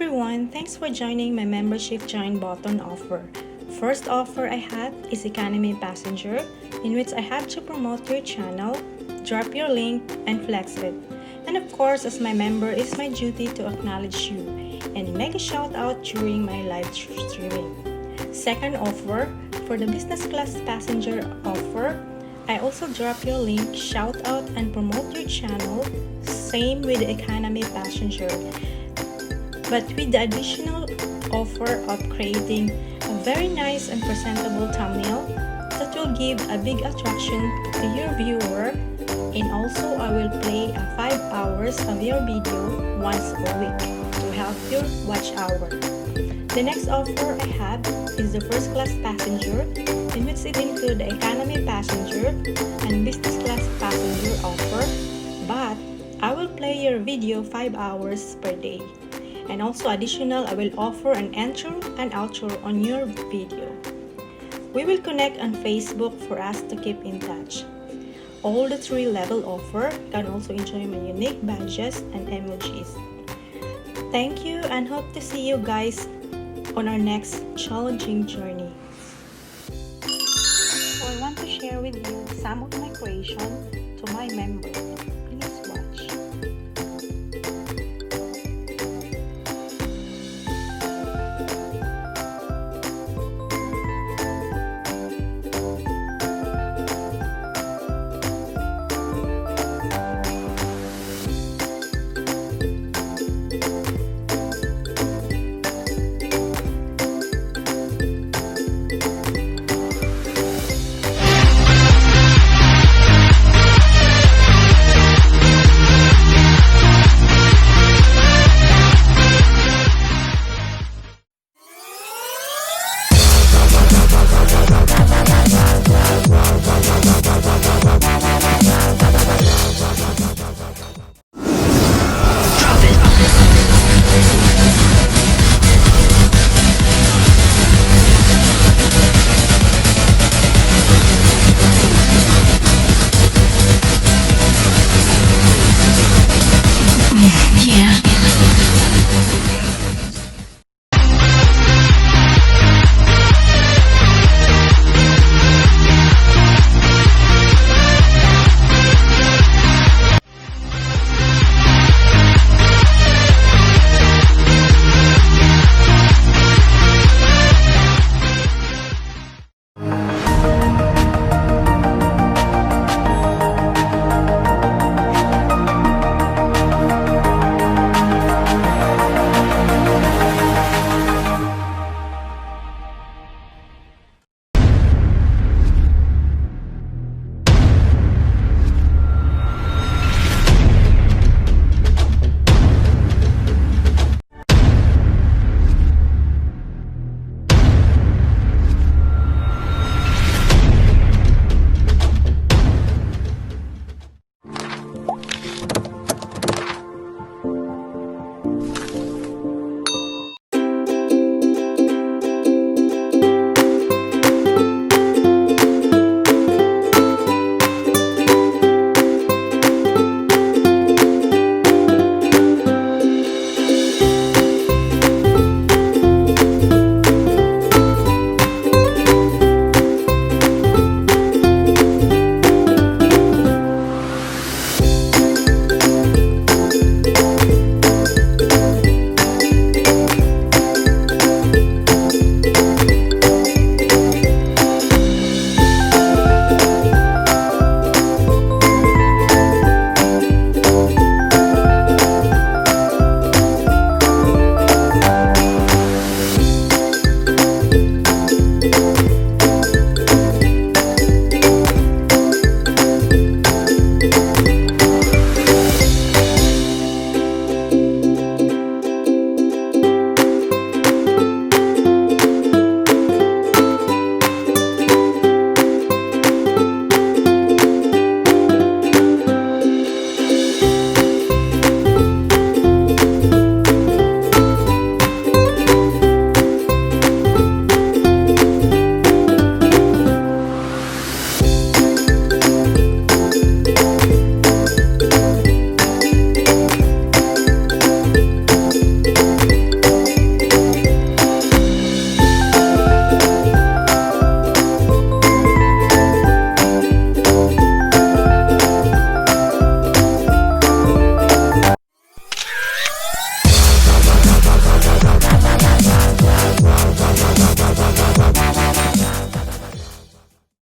everyone, thanks for joining my membership join button offer. First offer I have is economy passenger, in which I have to promote your channel, drop your link, and flex it. And of course, as my member, it's my duty to acknowledge you and make a shout out during my live streaming. Second offer, for the business class passenger offer, I also drop your link, shout out, and promote your channel. Same with the economy passenger, but with the additional offer of creating a very nice and presentable thumbnail that will give a big attraction to your viewer, and also I will play 5 hours of your video once a week to help your watch hour. The next offer I have is the first class passenger, in which it includes the economy passenger and business class passenger offer, but I will play your video 5 hours per day. And also additional, I will offer an intro and outro on your video. We will connect on Facebook for us to keep in touch. All the 3 level offer can also enjoy my unique badges and emojis. Thank you and hope to see you guys on our next challenging journey. So I want to share with you some of my creation to my members. Please watch.